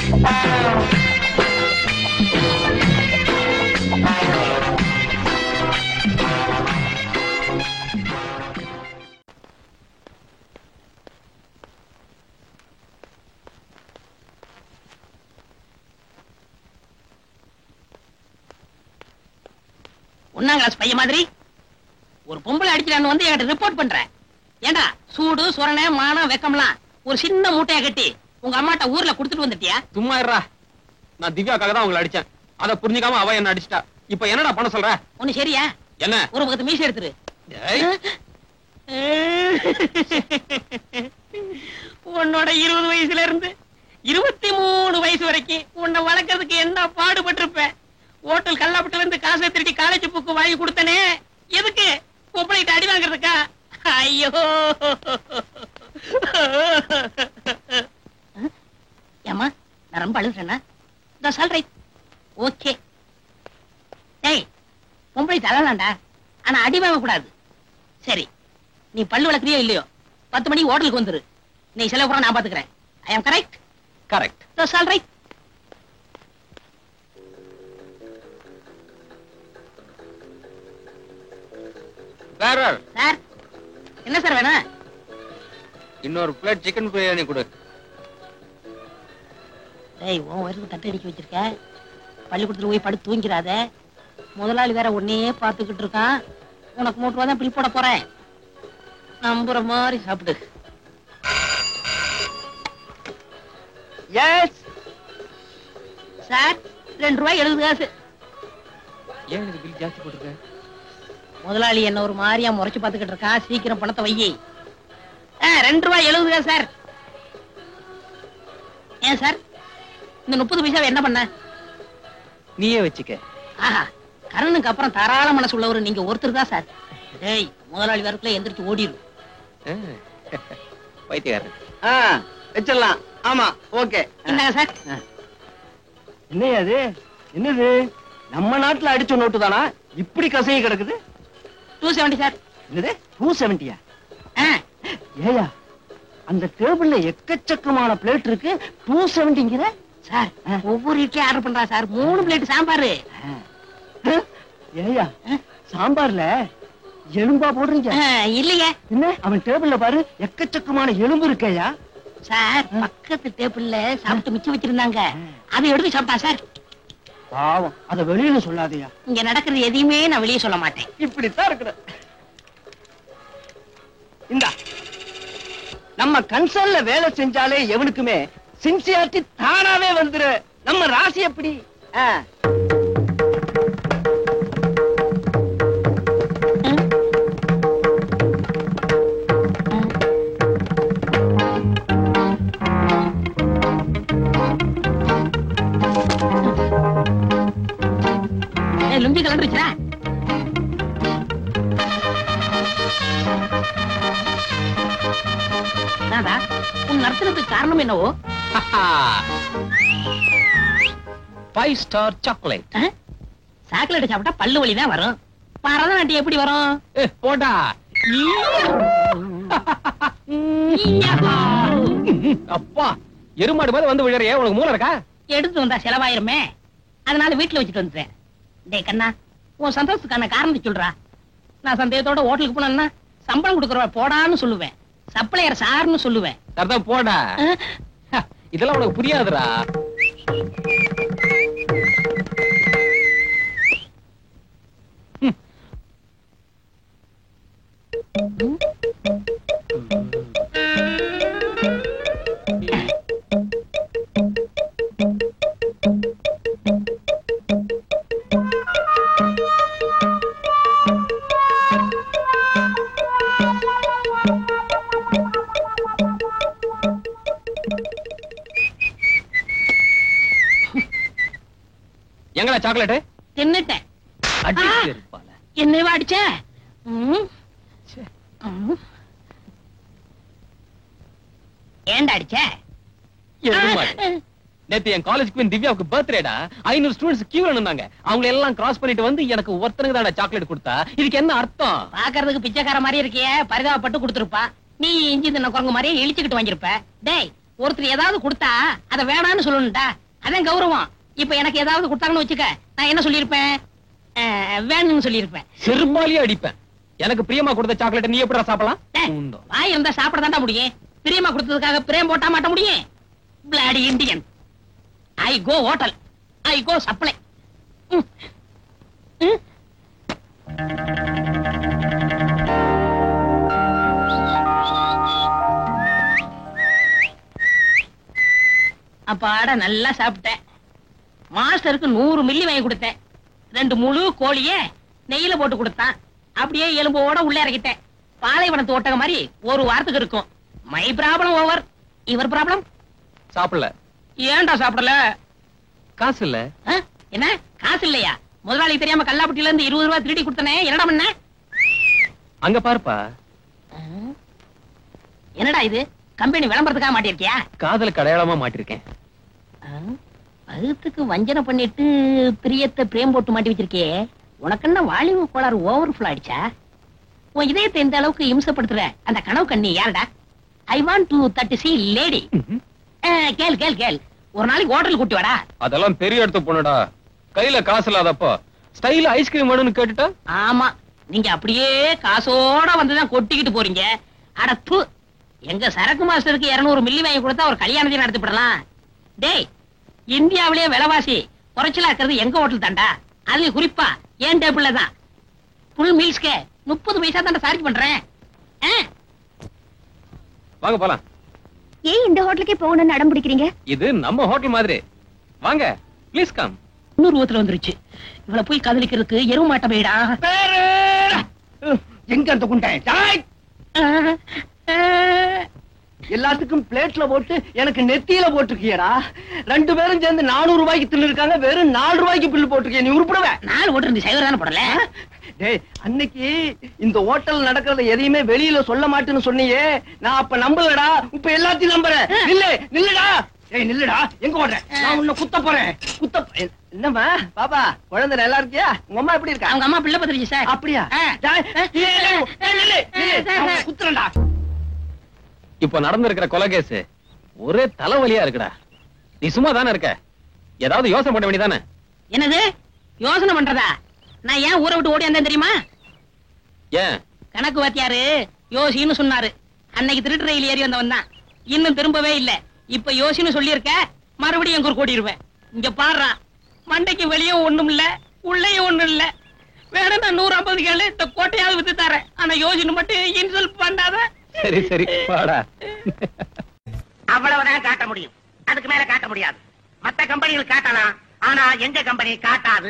ஒன்னாம் கிளாஸ் பையன் மாதிரி ஒரு பொம்பளை அடிக்கிறான்னு வந்து என்கிட்ட ரிப்போர்ட் பண்ற. ஏண்டா சூடு சொரணை மானம் வெக்கம்லாம் ஒரு சின்ன மூட்டையா கட்டி உங்க அம்மாட்ட ஊர்ல குடுத்துட்டு வந்துட்டியா? சும்மா இருடா. நான் திவ்யாக்காக தான் உங்களை அடிச்சேன். அதை புரிஞ்சுக்காம அவ என்ன அடிச்சிட்டா. இப்ப என்னடா பண்ண சொல்ற? ஒண்ணு சரியா? என்ன? ஒரு பக்கத்து மீசை எடுத்துரு. உன்னோட 20 வயசுல இருந்து 23 வயசு வரைக்கும் உன்னை வளர்க்கறதுக்கு என்ன பாடுபட்டிருப்ப. ஹோட்டல் கல்லாப்பட்டு வந்து காசை திருடி காலேஜ் புக்கு வாங்கி கொடுத்தனே, எதுக்கு? பொம்பளைட்டு அடி வாங்குறதுக்கா? ஐயோ ஏமா, நான் ரொம்ப அழுகுறேன்னா ஓகே. டேய், பொம்பளை தள்ளலாம்டா, ஆனா அடி வாங்க கூடாது. சரி, நீ பல்லு வளர்க்குறியோ இல்லையோ 10 மணிக்கு ஹோட்டலுக்கு வந்துரு. நீ செலவு கூட நான் பாத்துக்கிறேன். I am correct? Correct. That's all right. Sir, என்ன சார் வேணும்? இன்னொரு பிளேட் சிக்கன் பிரியாணி கொடு. டேய், உன் வயிறுக்கு தட்டை அடிக்க வச்சிருக்க. பள்ளிக்கூடத்துல போய் படுத்து தூங்கிறாத. முதலாளி வேற உன்னையே பார்த்துக்கிட்டு இருக்கான். உனக்கு 3 ரூபா தான் பில் போட போறேன். நம்புற மாதிரி சாப்பிடு. எஸ் சார், 2 ரூபாய் 70 காசு. ஏன் எனக்கு பில் ஜாஸ்தி போட்டுருக்க? முதலாளி என்ன ஒரு மாதிரியா முறைச்சு பார்த்துக்கிட்டு இருக்கான். சீக்கிரம் பணத்தை வையி. 2 ரூபாய் 70 காசு சார். ஏன் சார், இந்த 30 பைசாவை என்ன பண்ண? நீயே வச்சுக்க. ஆஹா, கரனுக்கு அப்புறம் தாராள மனசு உள்ளவர் நீங்க ஒருத்தர் தான் சார். டேய், முதலாளி வரக்குள்ள எந்திரிச்சு ஓடிடும். வைத்தியாரு வச்சிடலாம். ஆமா, ஓகே. என்னங்க சார்? என்னையா அது? என்னது, நம்ம நாட்டுல அடிச்ச நோட்டு தானா இப்படி கசையை கிடக்குது? 270 சார். என்னது 270? ஏயா, அந்த டேபிள்ல எக்கச்சக்கமான பிளேட் இருக்கு, 270ங்கிற? சார், ஒவ்வொரு இட்லி ஆர்டர் பண்றா சார். 3 பிளேட் சாம்பார். ஏயா, சாம்பார்ல எலும்பா போடுறீங்க? இல்லையே. என்ன, அவன் டேபிள்ல பாரு, எக்கச்சக்கமான எலும்பு இருக்கையா? சார், பக்கத்து டேபிள்ல சாப்பிட்டு மிச்சம் வச்சிருந்தாங்க, அதை எடுத்து சாப்பிட்டா சார். பாவம், அத வெளியில சொல்லாதயா. இங்க நடக்கிறது எதையுமே நான் வெளியே சொல்ல மாட்டேன். இப்படித்தான் இருக்கிற. இந்தா, நம்ம கன்சர்ன்ல வேலை செஞ்சாலே எவனுக்குமே சின்சியாரிட்டி தானாவே வந்துரு. நம்ம ராசி எப்படி? லுங்கி கலந்துருச்சா? உன் நர்த்தனத்துக்கு காரணம் என்னவோ? 5 ஸ்டார் சாக்லேட். சாக்லேட் சாப்பிட்டா பல்லு வலி தான் வரும். பரதநாட்டியம் எப்படி வரும்? போடா. அப்பா, எருமாடு மாதிரி வந்து விழறியே, உனக்கு மூளை இருக்கா? எடுத்து வந்தா செலவாயிருமே, அதனால வீட்டுல வச்சுட்டு வந்துட்டேன். டே கண்ணா, உன் சந்தோஷத்துக்கான காரணத்தை சொல்றா. நான் சந்தேகத்தோட ஹோட்டலுக்கு போனேன்னா சம்பளம் கொடுக்கறவ போடான்னு சொல்லுவேன், சப்ளையர் சார்னு சொல்லுவேன். சரிதான், போடா. இதெல்லாம் உனக்கு புரியாதுடா. எங்கடா சாக்லேட்? தின்னுட்டேன். அடிச்சிருப்பால. என்னவா அடிச்ச? ஏன்டா அடிச்ச? நேத்து என் காலேஜ் குயின் திவ்யாவுக்கு பர்த்டேடா. 500 ஸ்டூடண்ட்ஸ் கியூல நின்னாங்க. அவங்க எல்லாம் கிராஸ் பண்ணிட்டு வந்து எனக்கு ஒருத்தனுக்கு தான்டா சாக்லேட் கொடுத்தா. இதுக்கு என்ன அர்த்தம்? பாக்குறதுக்கு பிச்சைக்கார மாதிரி இருக்கியே, பரிதாபப்பட்டு கொடுத்துருப்பா. நீ இஞ்சி தின்ன குரங்கு மாதிரியே இழிச்சுக்கிட்டு வாங்கிருப்ப. டேய், ஒருத்தர் ஏதாவது கொடுத்தா அத வேணான்னு சொல்லணும்டா, அதான் கௌரவம். இப்ப எனக்கு ஏதாவது கொடுத்தாங்கன்னு வச்சுக்க, நான் என்ன சொல்லிருப்பேன்? வேணும்னு சொல்லிருப்பேன். செருப்பாலியே அடிப்பேன். எனக்கு பிரியமா கொடுத்த சாக்லேட் நீ எப்படா சாப்பிடலாம்? வாய் இருந்தா சாப்பிட தாண்டா முடியும். பிரியமா கொடுத்ததுக்காக பிரேம் போட்டா மாட்ட முடியும்? Bloody Indian. I go hotel, I go supply. அப்பாட நல்லா சாப்பிட்டேன். மாஸ்டருக்கு 100 மில்லி வாங்கி கொடுத்தேன். 2 முழு கோழிய நெய்யில போட்டு கொடுத்தான். அப்படியே எலும்போட உள்ள இறக்கிட்டேன். பாலைவனத்து ஒட்டக மாதிரி ஒரு வாரத்துக்கு இருக்கும். My problem over. இவர் ப்ராப்ளம்? சாப்பிடல. ஏன்டா சாப்பிடல? காசு இல்ல. என்ன காசு இல்லையா? முதலாளி தெரியாம கல்லாப்பட்டியில இருந்து 20 ரூபாய் திருடி கொடுத்தனே, என்னடா பண்ண? அங்க பாருப்பா. என்னடா இது? கம்பெனி விளம்பரத்துக்காக மாட்டிருக்கியா? காதலுக்கு அடையாளமா மாட்டிருக்கேன். அதுக்கு வஞ்சனை பண்ணிட்டு பிரியத்தை பிரேம் போட்டு மாட்டி வச்சிருக்கே. உனக்கு என்ன வாலிப கோளாறு ஓவர்ஃப்ளோ ஆயிடுச்சா? உன் இதயத்தை இந்த அளவுக்கு இம்சப்படுத்துற அந்த கனவு கண்ணி யாருடா? I want to that C lady. கேள் கேள் கேள், ஒரு நாளைக்கு ஹோட்டல் கூட்டி வாடா. அதெல்லாம் பெரிய இடத்து பொண்ணுடா. கையில காசு இல்லாதப்போ ஸ்டைல் ஐஸ்கிரீம் வேணும்னு கேட்டுட்டா? ஆமா, நீங்க அப்படியே காசோட வந்துதான் கொட்டிக்கிட்டு போறீங்க. அடத்து, எங்க சரக்கு மாஸ்டருக்கு 200 மில்லி வாங்கி கொடுத்தா ஒரு கல்யாணத்தை நடத்திவிடலாம். டேய், இந்தியாவிலேயே விலைவாசி குறைச்சலா இருக்கிறது எங்க ஹோட்டல் தாண்டா. அது குறிப்பா ஏன் டேபிள்ல தான். ஃபுல் மீல்ஸ்க்கு 30 பைசா தாண்டா சார்ஜ் பண்றேன். வாங்க போலாம். ஏன் இந்த ஹோட்டலுக்கே போகணும்னு அடம் பிடிக்கிறீங்க? இது நம்ம ஹோட்டல் மாதிரி. வாங்க, ப்ளீஸ் கம். 100 ரூபாத்துல வந்துருச்சு. இவளை போய் காதலிக்கிறதுக்கு எருவு மாட்ட போயிடா. எங்க அந்த குண்டை? எல்லாத்துக்கும் பிளேட்ல போட்டு எனக்கு நெத்தியில போட்டுருக்கியடா. 2 பேரும் சேர்ந்து 400 ரூபாய்க்கு தின்னு இருக்காங்க. வெறும் 4 ரூபாய்க்கு பில்லு போட்டுருக்கிய. நீ உருப்பிடுவ? 4 போட்டு இருந்து சைவர் தானே போடல. டேய், அன்னைக்கு இந்த ஹோட்டல் நடக்கிறத எதையுமே வெளியில சொல்ல மாட்டேன்னு சொன்னியே, நான் அப்ப நம்பலடா. இப்ப எல்லாத்தையும் நம்புறேன். நில்லுடா. ஏய் நில்லுடா. எங்க ஓடுற? நான் உன்னை குத்த போறேன். என்னம்மா பாப்பா, குழந்தை நல்லா இருக்கியா? உங்க அம்மா எப்படி இருக்கா? அவங்க அம்மா பிள்ளை பத்திரிச்சு சார். அப்படியா? குத்துறா. இப்ப நடந்திருக்கிற கொலை கேஸ் ஒரே தலைவலியா இருக்குடா. நீ சும்மா தானே இருக்க, ஏதாவது யோசனை பண்ண வேண்டியதானே? என்னது யோசனை பண்றதா? நான் ஏன் ஊரை விட்டு ஓடி வந்தேன் தெரியுமா? ஏன்? கணக்கு வாத்தியாரு யோசின்னு சொன்னாரு. அன்னைக்கு திருட்டு ரயில் ஏறி வந்தவன் தான். இன்னும் திரும்பவே இல்ல. இப்ப யோசின்னு சொல்லியிருக்க, மறுபடியும் எங்க கூட்டிடுவேன். இங்க பாடுறா, மண்டைக்கு வெளியே ஒண்ணும் இல்ல, உள்ளேயும் ஒண்ணும் இல்ல. வேணும் 150 கேளு, இந்த கோட்டையாவது வித்து தரேன். ஆனா யோசின்னு மட்டும் இன்சல்ட் பண்ணாத. சரி சரி பாடா. அவ்வளவுதான் காட்ட முடியும், அதுக்கு மேல காட்ட முடியாது. மத்த கம்பெனிகள் காட்டலாம், ஆனா எங்க கம்பெனி காட்டாது.